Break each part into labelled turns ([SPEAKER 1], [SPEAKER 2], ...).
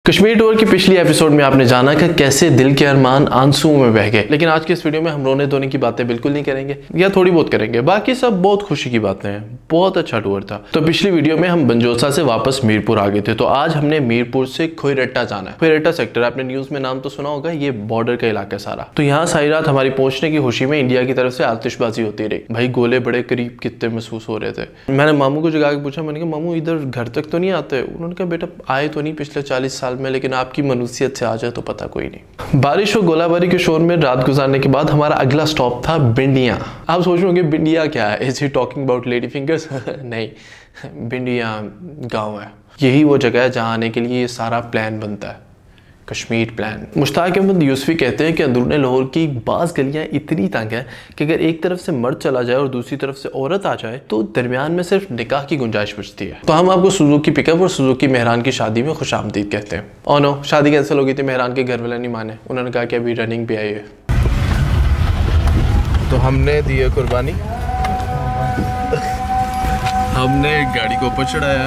[SPEAKER 1] Kashmir tour की पिछली episode में आपने जाना कि कैसे दिल के अरमान आंसुओं में बह गए, लेकिन आज के इस वीडियो में हम रोने धोने की बातें बिल्कुल नहीं करेंगे, या थोड़ी बहुत करेंगे। बाकी सब बहुत खुशी की बातें हैं। बहुत अच्छा टूर था। तो पिछली वीडियो में हम बंजोसा से वापस मीरपुर आ गए थे, तो आज हमने मीरपुर से खोईरट्टा जाना है। खोईरट्टा सेक्टर, आपने न्यूज में नाम तो सुना होगा, ये बॉर्डर का इलाका सारा। तो यहाँ सारी रात हमारी पहुंचने की खुशी में इंडिया की तरफ से आतिशबाजी होती रही। भाई गोले बड़े करीब कितने महसूस हो रहे थे। मैंने मामू को जगा के पूछा, मैंने कहा मामू इधर घर तक तो नहीं आते? उन्होंने कहा बेटा आए तो नहीं पिछले 40 साल में, लेकिन आपकी मनुसियत से आ जाए तो पता कोई नहीं। बारिश और गोलाबारी के शोर में रात गुजारने के बाद हमारा अगला स्टॉप था बिंडिया। आप सोच रहे होंगे बिंडिया क्या है? Is he talking about lady fingers? नहीं, बिंडिया गांव है। यही वो जगह है जहां आने के लिए ये सारा प्लान बनता है, कश्मीर प्लान। मुश्ताक अहमद यूसुफी कहते हैं कि अंदरूने लाहौर की बाज़ गलियां इतनी तंग है कि अगर एक तरफ से मर्द चला जाए और दूसरी तरफ से औरत आ जाए तो दरमियान में सिर्फ निकाह की गुंजाइश बचती है। तो हम आपको सुजुकी पिकअप और सुजुकी मेहरान की शादी में खुशामदीद कहते हैं। और नो, शादी कैंसिल हो गई थी, मेहरान के घर वाले नहीं माने। उन्होंने कहा कि अभी रनिंग पे आई है।
[SPEAKER 2] तो हमने दी है कुर्बानी, हमने एक गाड़ी को ऊपर चढ़ाया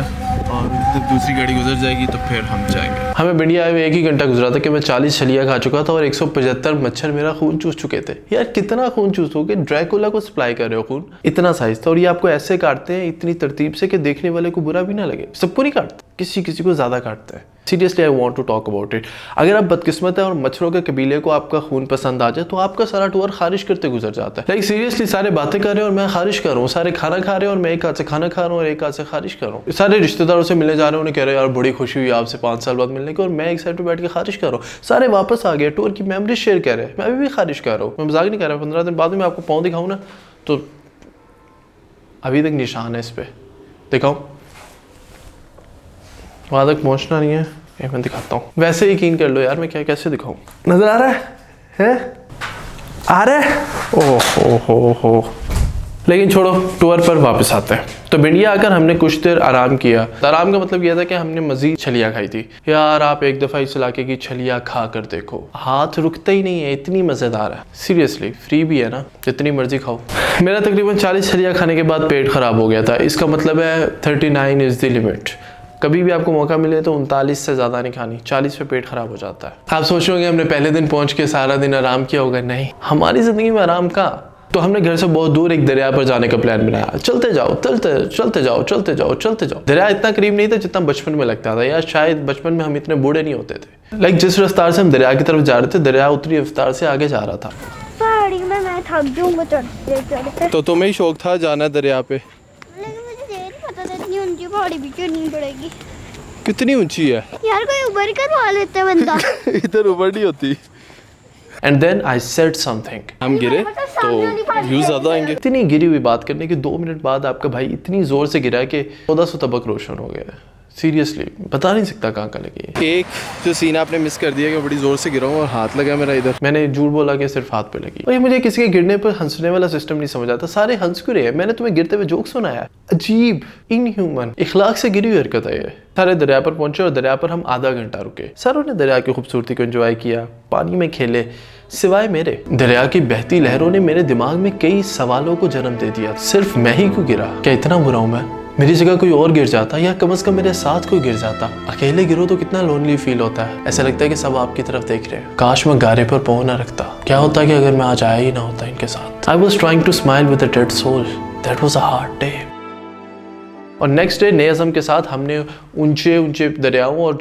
[SPEAKER 2] और जब दूसरी गाड़ी गुजर जाएगी तो फिर हम जाएंगे।
[SPEAKER 1] हमें बिंडिया आए हुए 1 ही घंटा गुजरा था कि मैं 40 छलियाँ खा चुका था और 175 मच्छर मेरा खून चूस चुके थे। यार कितना खून चूस हो, कि ड्रैकुला को सप्लाई कर रहे हो खून, इतना साइज था। और ये आपको ऐसे काटते हैं इतनी तरतीब से कि देखने वाले को बुरा भी ना लगे। सबको नहीं काटते, किसी किसी को ज्यादा काटते हैं। Seriously I want to talk about it. अगर आप बदकिस्मत है और मच्छरों के कबीले को आपका खून पसंद आ जाए तो आपका सारा टूर खारिश करते गुजर जाता है। लाइक सीरियसली सारे बातें कर रहे हैं और मैं खारिश कर रहा हूँ, सारे खाना खा रहे हैं और मैं एक हाथ से खाना खा रहा हूँ और एक हाथ से खारिश कर रहा हूँ। सारे रिश्तेदारों से मिलने जा रहे हैं, उन्हें कह रहे हैं यार बड़ी खुशी हुई आपसे 5 साल बाद मिलने की, और मैं एक साइड पर बैठ के खारिश कर रहा हूँ। सारे वापस आ गए, टूर की मेमोरी शेयर कर रहे हैं, मैं अभी भी खारिश कर रहा हूँ। मैं मजाक नहीं कर रहा। 15 दिन बाद में आपको पाँव दिखाऊँ ना, तो अभी तक निशान है इस पर, दिखाऊँ? वहाँ तक पहुँचना नहीं है, मैं दिखाता हूँ। वैसे यकीन कर लो यार, मैं क्या कैसे दिखाऊं? नजर आ रहा है? आ रहा है? ओहो। लेकिन छोड़ो, टूर पर वापस आते हैं। तो बिंडिया आकर हमने कुछ देर आराम किया। आराम का मतलब यह था कि हमने मजीद छलियाँ खाई थी। यार आप एक दफ़ा इस इलाके की छलियाँ खा कर देखो, हाथ रुकता ही नहीं है, इतनी मज़ेदार है। सीरियसली फ्री भी है ना, जितनी मर्जी खाओ। मेरा तकरीबन 40 छलियाँ खाने के बाद पेट ख़राब हो गया था। इसका मतलब है 39 इज़ द लिमिट। कभी भी आपको मौका मिले तो 39 से ज़्यादा नहीं खानी, 40 पे पेट खराब हो जाता है। आप सोच रहे होंगे हमने पहले दिन पहुंच के सारा दिन आराम किया होगा। नहीं, हमारी ज़िंदगी में आराम का। तो हमने घर से बहुत दूर एक दरिया पर जाने का प्लान बनाया। चलते जाओ, चलते जाओ। दरिया इतना करीब नहीं था जितना बचपन में लगता था, या शायद बचपन में हम इतने बूढ़े नहीं होते थे। लाइक जिस रफ्तार से हम दरिया की तरफ जा रहे थे, दरिया उतनी रफ्तार से आगे जा रहा था।
[SPEAKER 3] पहाड़ी में मैं थक जाऊंगा चढ़ते।
[SPEAKER 2] तो तुम्हें ही शौक था जाना दरिया पे?
[SPEAKER 3] पहाड़ी भी चढ़नी पड़ेगी।
[SPEAKER 2] कितनी ऊंची है
[SPEAKER 3] यार, कोई ऊबर करवा लेते बंदा।
[SPEAKER 2] इधर ऊबर नहीं होती।
[SPEAKER 1] And then I said something.
[SPEAKER 2] हम गिरे तो व्यूज ज्यादा आएंगे।
[SPEAKER 1] इतनी गिरी हुई बात करने के 2 मिनट बाद आपका भाई इतनी जोर से गिरा कि 1400 तबक रोशन हो गया। सीरियसली बता नहीं सकता कहाँ का लगी।
[SPEAKER 2] एक जो सीन आपने मिस कर दिया कि बड़ी जोर से गिरा हूँ और हाथ लगा मेरा इधर।
[SPEAKER 1] मैंने झूठ बोला कि सिर्फ हाथ पे लगी। और ये मुझे किसी के गिरने पर हंसने वाला सिस्टम नहीं समझ आता। सारे हंस क्यों रहे हैं? मैंने तुम्हें गिरते हुए जोक सुनाया? अजीब, इनह्यूमन, इखलाक से गिरी हुई हरकत है ये। सारे दरिया पर पहुंचे और दरिया पर हम आधा घंटा रुके। सारों ने दरिया की खूबसूरती को एंजॉय किया, पानी में खेले, सिवाय मेरे। दरिया की बहती लहरों ने मेरे दिमाग में कई सवालों को जन्म दे दिया। सिर्फ मैं ही क्यों गिरा? क्या इतना बुरा हूं मैं? मेरी जगह कोई और गिर जाता, या कम से कम मेरे साथ कोई गिर जाता। अकेले गिरो तो कितना लोनली फील होता है। ऐसा लगता है कि सब आपकी तरफ देख रहे हैं। काश मैं गारे पर पाँव ना रखता। क्या होता कि अगर मैं आज आया ही ना होता इनके साथ। I was trying to smile with a dead soul. That was a hard day. और नेक्स्ट डे नए अज़म के साथ हमने ऊंचे दरियाओं और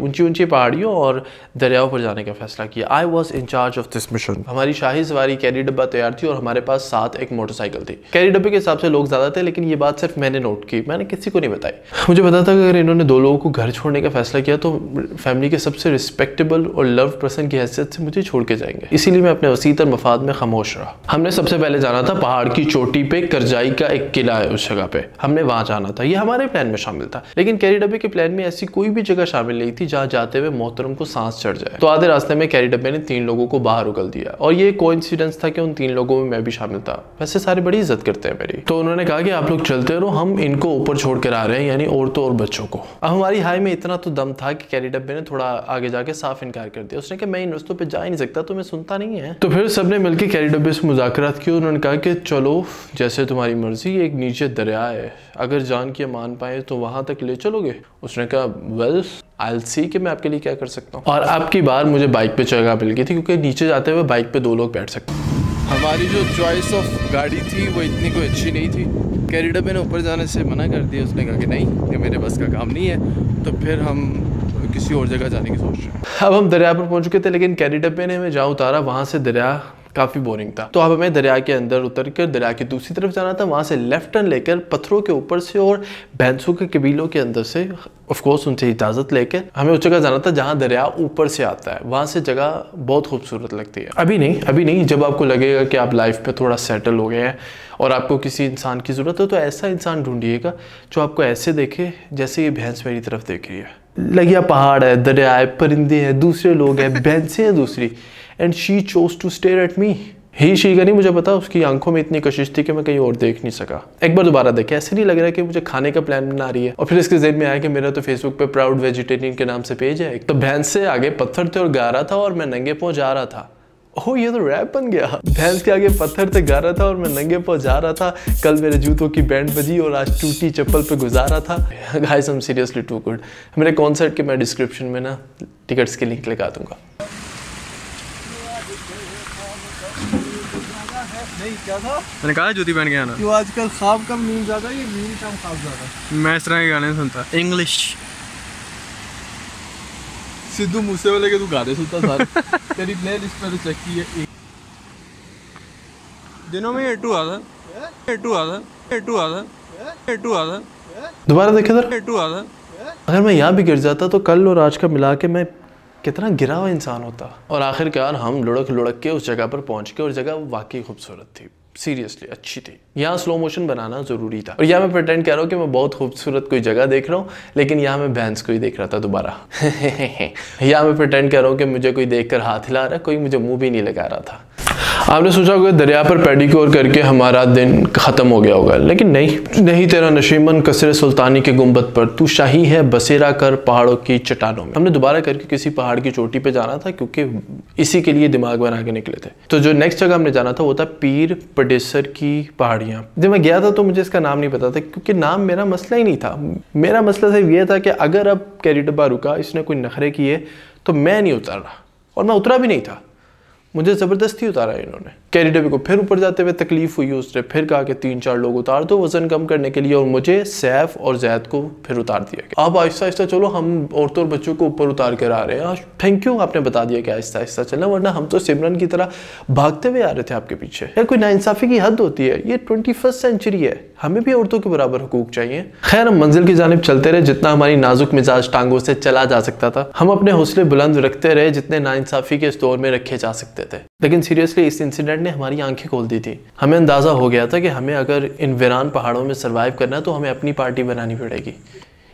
[SPEAKER 1] ऊंची पहाड़ियों और दरियाओं पर जाने का फैसला किया। I was in charge of this mission. हमारी शाही सवारी कैरी डब्बा तैयार थी और हमारे पास साथ एक मोटरसाइकिल थी। कैरी डब्बे के हिसाब से लोग ज़्यादा थे, लेकिन ये बात सिर्फ मैंने नोट की, मैंने किसी को नहीं बताई। मुझे पता था कि अगर इन्होंने 2 लोगों को घर छोड़ने का फैसला किया तो फैमिली के सबसे रिस्पेक्टेबल और लव पर्सन की हैसियत से मुझे छोड़ के जाएंगे। इसीलिए मैं अपने वसीतर मफाद में खामोश रहा। हमने सबसे पहले जाना था पहाड़ की चोटी पे, करजाई का एक किला है उस जगह पे, हमने वहाँ जाना था। ये हमारे प्लान में शामिल था। लेकिन कैरी डब्बे के प्लान में ऐसी कोई भी जगह शामिल नहीं थी जहां जाते हुए मोहतरम को सांस चढ़ जाए। तो आधे रास्ते में कैरी डब्बे ने 3 लोगों को बाहर उगल दिया, और ये कोइंसिडेंस था कि उन 3 लोगों में मैं भी शामिल था। वैसे सारे बड़ी इज्जत करते हैं मेरी। तो उन्होंने कहा कि आप लोग चलते रहो, हम इनको ऊपर छोड़ कर आ रहे हैं, यानी औरतों और बच्चों को। अब हमारी हाई में इतना तो दम था कि कैरी डब्बे ने थोड़ा आगे जाके साफ इनकार कर दिया। उसने कहा मैं इन रस्तों पर जा ही नहीं सकता, तुम्हें सुनता नहीं है। तो फिर सबने मिलकर कैरी डब्बे से मुज़ाकरात किए। उन्होंने कहा कि चलो जैसे तुम्हारी मर्जी, एक नीचे दरिया है, अगर जान की मान पाए तो वहां तक ले चलोगे? उसने कहा वेल आई विल सी कि मैं आपके लिए क्या कर सकता हूँ। और आपकी बार मुझे बाइक पे जगह मिल गई थी क्योंकि नीचे जाते हुए बाइक पे 2 लोग बैठ सकते हैं।
[SPEAKER 2] हमारी जो चॉइस ऑफ गाड़ी थी वो इतनी कोई अच्छी नहीं थी। कैरी डब्बे ने ऊपर जाने से मना कर दिया, उसने कहा कि नहीं ये मेरे बस का काम नहीं है। तो फिर हम किसी और जगह जाने की सोच रहे हैं।
[SPEAKER 1] अब हम दरिया पर पहुंच चुके थे लेकिन कैरी डब्बे ने हमें जहाँ उतारा वहां से दरिया काफ़ी बोरिंग था। तो अब हमें दरिया के अंदर उतर कर दरिया की दूसरी तरफ जाना था। वहाँ से लेफ्ट टर्न लेकर पत्थरों के ऊपर से और भैंसों के कबीलों के अंदर से ऑफ कोर्स उनसे इजाज़त लेकर हमें उस जगह जाना था जहाँ दरिया ऊपर से आता है। वहाँ से जगह बहुत खूबसूरत लगती है। अभी नहीं, जब आपको लगेगा कि आप लाइफ पे थोड़ा सेटल हो गए हैं और आपको किसी इंसान की ज़रूरत है तो ऐसा इंसान ढूंढिएगा जो आपको ऐसे देखे जैसे ये भैंस मेरी तरफ देख रही है। लगिया पहाड़ है, दरिया है, परिंदे हैं, दूसरे लोग हैं, भैंसें हैं दूसरी। And she chose to stare at me. He she का नहीं मुझे पता, उसकी आंखों में इतनी कशिश थी कि मैं कहीं और देख नहीं सका। एक बार दोबारा देखे, ऐसे नहीं लग रहा कि मुझे खाने का प्लान बना रही है। और फिर इसके ज़हन में आया कि मेरा तो फेसबुक पे प्राउड वेजिटेरियन के नाम से पेज है। तो भैंस से आगे पत्थर थे और गा रहा था और मैं नंगे पांव जा रहा था। ओह ये तो रैप बन गया। भैंस के आगे पत्थर थे, गा रहा था और मैं नंगे पांव जा रहा था। कल मेरे जूतों की बैंड बजी और आज टूटी चप्पल पे गुजारा था। Guys I am seriously too good. मेरे कॉन्सर्ट के मैं डिस्क्रिप्शन में ना टिकट्स की लिंक लगा दूंगा।
[SPEAKER 2] नहीं क्या था? मैंने कहा जूती पहन के आना। क्यों आजकल ख्वाब कम नींद ज़्यादा, ये नींद कम ख्वाब ज़्यादा। मैं इस तरह के गाने सुनता। इंग्लिश सिद्धू मूसेवाले के तू गाने सुनता सारे। तेरी प्लेलिस्ट पर चेक की है। दिनों में एटू आता।
[SPEAKER 1] दोबारा देखे अगर मैं यहाँ भी गिर जाता तो कल और आज का मिला के मैं कितना गिरा हुआ इंसान होता। और आखिरकार हम लुढ़क के उस जगह पर पहुंच गए और जगह वाकई खूबसूरत थी, सीरियसली अच्छी थी। यहाँ स्लो मोशन बनाना जरूरी था। और यहाँ मैं प्रिटेंड कर रहा हूँ कि मैं बहुत खूबसूरत कोई जगह देख रहा हूँ लेकिन यहाँ मैं भैंस को ही देख रहा था दोबारा। यहाँ मैं प्रिटेंड कर रहा हूँ कि मुझे कोई देखकर हाथ हिला रहा है, कोई मुझे मुंह भी नहीं लगा रहा था। आपने सोचा होगा दरिया पर पेडिक्योर करके हमारा दिन खत्म हो गया होगा, लेकिन नहीं तेरा नशीमन कसरे सुल्तानी के गुंबद पर तू शाही है बसेरा कर पहाड़ों की चट्टानों में। हमने दोबारा करके किसी पहाड़ की चोटी पे जाना था क्योंकि इसी के लिए दिमाग बना के निकले थे। तो जो नेक्स्ट जगह हमने जाना था वो था पीर पडेसर की पहाड़ियाँ। जब मैं गया था तो मुझे इसका नाम नहीं पता था क्योंकि नाम मेरा मसला ही नहीं था। मेरा मसला सिर्फ ये था कि अगर अब कैरी डब्बा रुका, इसने कोई नखरे किए तो मैं नहीं उतर रहा और मैं उतरा भी नहीं था, मुझे ज़बरदस्ती उतारा इन्होंने। कैरी डब्बे को फिर ऊपर जाते हुए तकलीफ हुई, उसने फिर कहा कि 3-4 लोग उतार दो वजन कम करने के लिए और मुझे सैफ और जैद को फिर उतार दिया गया। अब आहिस्ता आहिस्ता चलो, हम औरतों और बच्चों को ऊपर उतार कर आ रहे हैं। थैंक यू आपने बता दिया कि आहिस्ता आहिस्ता चलना, वरना हम तो सिमरन की तरह भागते हुए आ रहे थे आपके पीछे। यार कोई नाइंसाफी की हद होती है, ये 21st सेंचुरी है, हमें भी औरतों के बराबर हुकूक चाहिए। खैर हम मंजिल की जानिब चलते रहे जितना हमारी नाजुक मिजाज टांगों से चला जा सकता था। हम अपने हौसले बुलंद रखते रहे जितने नाइंसाफी के इस दौर में रखे जा सकते थे। लेकिन सीरियसली इस इंसिडेंट ने हमारी आंखें खोल दी थी। हमें अंदाजा हो गया था कि हमें अगर इन वीरान पहाड़ों में सरवाइव करना है तो हमें अपनी पार्टी बनानी पड़ेगी।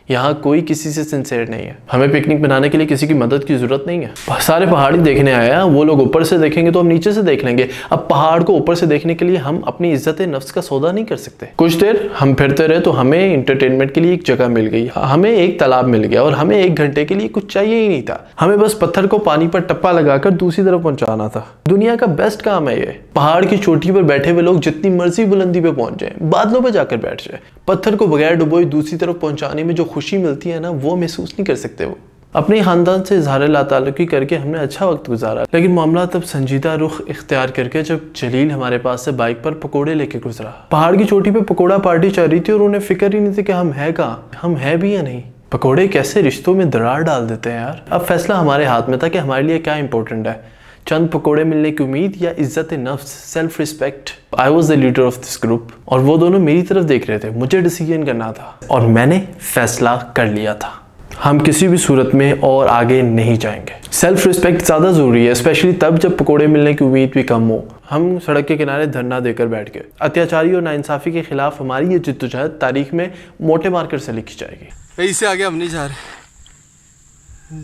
[SPEAKER 1] यहाँ कोई किसी से सिंसेयर नहीं है, हमें पिकनिक बनाने के लिए किसी की मदद की जरूरत नहीं है। सारे पहाड़ी देखने आया, वो लोग ऊपर से देखेंगे तो हम नीचे से देख लेंगे। अब पहाड़ को ऊपर से देखने के लिए हम अपनी इज्जत नफ्स का सौदा नहीं कर सकते। कुछ देर हम फिरते रहे तो हमें इंटरटेनमेंट के लिए एक जगह मिल गई, हमें एक तालाब मिल गया और हमें 1 घंटे के लिए कुछ चाहिए ही नहीं था। हमें बस पत्थर को पानी पर टप्पा लगाकर दूसरी तरफ पहुंचाना था। दुनिया का बेस्ट काम है ये। पहाड़ की चोटी पर बैठे हुए लोग जितनी मर्जी बुलंदी पे पहुंच जाए, बादलों पर जाकर बैठ जाए, पत्थर को बगैर डुबोए दूसरी तरफ पहुंचाने में जो खुशी मिलती है ना, वो महसूस नहीं कर सकते। वो अपने खानदान से इजहार लाताल्लुकी करके हमने अच्छा वक्त गुजारा, लेकिन मामला तब संजीदा रुख इख्तियार करके जब जलील हमारे पास से बाइक पर पकोड़े लेके गुजरा। पहाड़ की चोटी पे पकोड़ा पार्टी चल रही थी और उन्हें फिक्र ही नहीं थी कि हम है कहाँ, हम है भी या नहीं। पकोड़े कैसे रिश्तों में दरार डाल देते हैं यार। अब फैसला हमारे हाथ में था कि हमारे लिए क्या इंपॉर्टेंट है, चंद पकोड़े मिलने की उम्मीद या इज्जत नफ्स, self respect. I was the leader of this group और वो दोनों मेरी तरफ देख रहे थे। मुझे डिसीजन करना था और मैंने फैसला कर लिया था, हम किसी भी सूरत में और आगे नहीं जाएंगे। सेल्फ रिस्पेक्ट ज़्यादा ज़रूरी है, स्पेशली तब जब पकोड़े मिलने की उम्मीद भी कम हो। हम सड़क के किनारे धरना देकर बैठ गए। अत्याचारी और नाइंसाफ़ी के खिलाफ हमारी ये जिद्दोजहद तारीख में मोटे मार्कर से लिखी जाएगी।
[SPEAKER 2] इससे आगे हम नहीं जा रहे,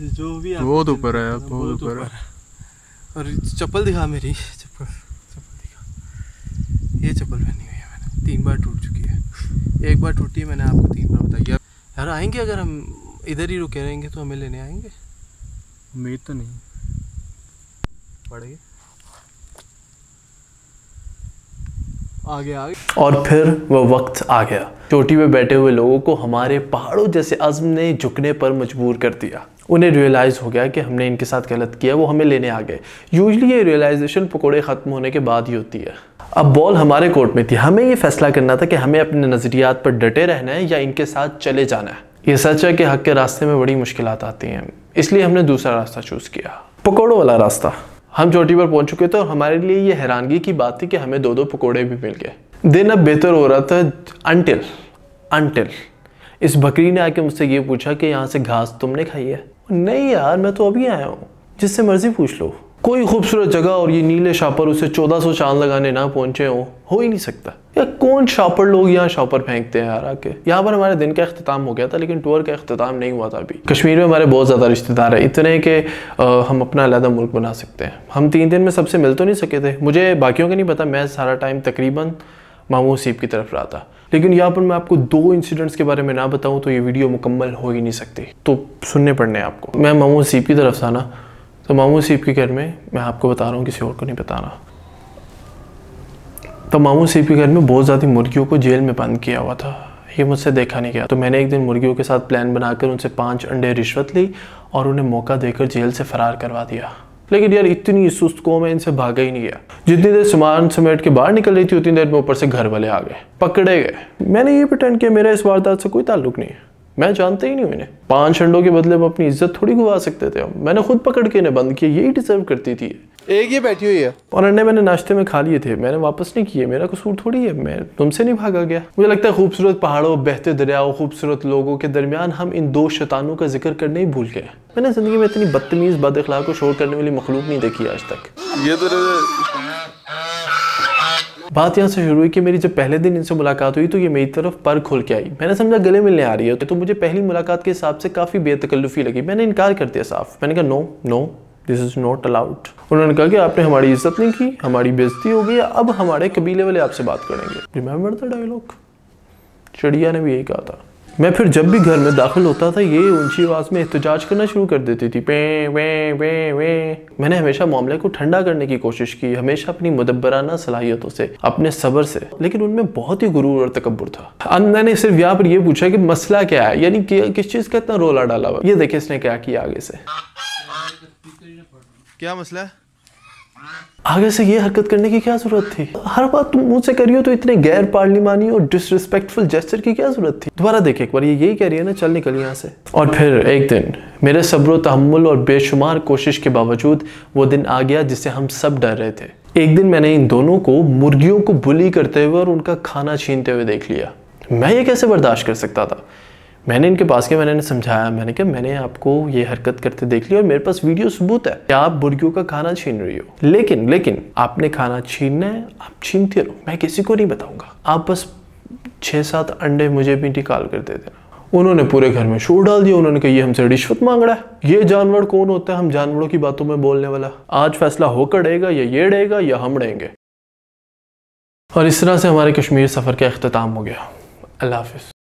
[SPEAKER 2] जो भी बहुत ऊपर है, बहुत ऊपर है। और चप्पल दिखा मेरी, चप्पल दिखा। ये चप्पल पहनी हुई है मैंने, 3 बार टूट चुकी है। 1 बार टूटी है, मैंने आपको 3 बार बताई। यार आएंगे, अगर हम इधर ही रुके रहेंगे तो हमें लेने आएंगे? उम्मीद तो नहीं पड़ गई। आगे आगे।
[SPEAKER 1] और फिर वह वक्त आ गया। चोटी पे बैठे हुए लोगों को हमारे पहाड़ों जैसे अज़्म ने झुकने पर मजबूर कर दिया। उन्हें रियलाइज़ हो गया कि हमने इनके साथ गलत किया, वो हमें लेने आ गए। यूजुअली ये रियलाइजेशन पकोड़े ख़त्म होने के बाद ही होती है। अब बॉल हमारे कोर्ट में थी। हमें ये फैसला करना था कि हमें अपने नज़रियात पर डटे रहना है या इनके साथ चले जाना है। ये सच है कि हक के रास्ते में बड़ी मुश्किलात आती हैं, इसलिए हमने दूसरा रास्ता चूज़ किया, पकोड़ों वाला रास्ता। हम चोटी पर पहुंच चुके थे और हमारे लिए ये हैरानगी की बात थी कि हमें 2-2 पकोड़े भी मिल गए। दिन अब बेहतर हो रहा था अंटिल इस बकरी ने आके मुझसे ये पूछा कि यहाँ से घास तुमने खाई है? नहीं यार, मैं तो अभी आया हूँ, जिससे मर्जी पूछ लो। कोई खूबसूरत जगह और ये नीले शापर उसे 1400 चांद लगाने ना पहुंचे हो ही नहीं सकता। या कौन शापर लोग यहाँ शापर फेंकते हैं यार आके। यहाँ पर हमारे दिन का इख्तिताम हो गया था, लेकिन टूर का इख्तिताम नहीं हुआ था अभी। कश्मीर में हमारे बहुत ज़्यादा रिश्तेदार हैं, इतने कि हम अपना अलग मुल्क बना सकते हैं। हम 3 दिन में सबसे मिल तो नहीं सके थे। मुझे बाकियों का नहीं पता, मैं सारा टाइम तकरीबन मामू सीप की तरफ रहा था। लेकिन यहाँ पर मैं आपको 2 इंसिडेंट्स के बारे में ना बताऊँ तो ये वीडियो मुकम्मल हो ही नहीं सकती, तो सुनने पड़ने आपको। मैं मामू सीप की तरफ था ना, तो मामू सीप के घर में, मैं आपको बता रहा हूँ, किसी और को नहीं बताना। तो मामू सीप के घर में बहुत ज़्यादा मुर्गियों को जेल में बंद किया हुआ था। ये मुझसे देखा नहीं गया, तो मैंने एक दिन मुर्गियों के साथ प्लान बनाकर उनसे 5 अंडे रिश्वत ली और उन्हें मौका देकर जेल से फरार करवा दिया। लेकिन यार इतनी सुस्त कौम है, इनसे भागा ही नहीं गया। जितनी देर सामान समेट के बाहर निकल रही थी उतनी देर में ऊपर से घर वाले आ गए, पकड़े गए। मैंने ये प्रिटेंड किया मेरा इस वारदात से कोई ताल्लुक नहीं है, मैं जानते ही नहीं इन्हें। 5 अंडों के बदले में अपनी इज्जत थोड़ी गवा सकते थे हम। मैंने खुद पकड़ के इन्हें बंद किया, यही डिजर्व करती थी।
[SPEAKER 2] एक ये बैठी हुई है
[SPEAKER 1] और अंडे मैंने नाश्ते में खा लिए थे, मैंने वापस नहीं किए, मेरा कसूर थोड़ी है, मैं तुमसे नहीं भागा गया। मुझे लगता है खूबसूरत पहाड़ों, बहते दरियाओं, खूबसूरत लोगों के दरमियान हम इन 2 शैतानों का जिक्र करने ही भूल गए। मैंने जिंदगी में इतनी बदतमीज, बद अखलाक को शोर करने वाली मखलूक नहीं देखी आज तक।
[SPEAKER 2] ये तो
[SPEAKER 1] बात यहाँ से शुरू हुई कि मेरी जब पहले दिन इनसे मुलाकात हुई तो ये मेरी तरफ पर खुल के आई। मैंने समझा गले मिलने आ रही है, तो मुझे पहली मुलाकात के हिसाब से काफ़ी बेतकल्लुफ़ी लगी। मैंने इनकार कर दिया साफ। मैंने कहा no this is not allowed. उन्होंने कहा कि आपने हमारी इज्जत नहीं की, हमारी बेइज्जती हो गई, अब हमारे कबीले वाले आपसे बात करेंगे। Remember the dialogue? चिड़िया ने भी यही कहा था। मैं फिर जब भी घर में दाखिल होता था ये ऊंची आवाज़ में एहतजाज करना शुरू कर देती थी, पे वे वे वे। मैंने हमेशा मामले को ठंडा करने की कोशिश की, हमेशा अपनी मुदब्बराना सलाहियतों से, अपने सब्र से, लेकिन उनमें बहुत ही गुरूर और तकब्बुर था। मैंने सिर्फ यहाँ पर यह पूछा कि मसला क्या है, यानी किस चीज़ का इतना रोला डाला हुआ। ये देखिए इसने क्या किया आगे से।
[SPEAKER 2] क्या मसला है?
[SPEAKER 1] आगे से ये हरकत करने की क्या जरूरत थी? हर बात तुम मुझसे करियो तो इतने गैर पार्लिमानी और डिसरिस्पेक्टफुल जेस्चर की क्या जरूरत थी? दोबारा देखिए एक बार, ये यही कह रही है ना, चल निकल यहाँ से। और फिर एक दिन मेरे सब्र तहम्मुल और बेशुमार कोशिश के बावजूद वो दिन आ गया जिससे हम सब डर रहे थे। एक दिन मैंने इन दोनों को मुर्गियों को बुली करते हुए और उनका खाना छीनते हुए देख लिया। मैं ये कैसे बर्दाश्त कर सकता था? मैंने इनके पास गया, मैंने समझाया, मैंने कहा मैंने आपको ये हरकत करते देख लिया और मेरे पास वीडियो सबूत है कि आप मुर्गियों का खाना छीन रही हो। लेकिन आपने खाना छीनना है, आप छीनते रहो, मैं किसी को नहीं बताऊंगा। आप बस 6-7 अंडे मुझे भी निकाल कर दे देना। उन्होंने पूरे घर में शोर डाल दिया। उन्होंने कहा ये हमसे रिश्वत मांग रहा है। ये जानवर कौन होता है हम जानवरों की बातों में बोलने वाला? आज फैसला होकर रहेगा, या ये रहेगा या हम रहेंगे। और इस तरह से हमारे कश्मीर सफ़र का इख्तिताम हो गया। अल्लाह हाफिज़।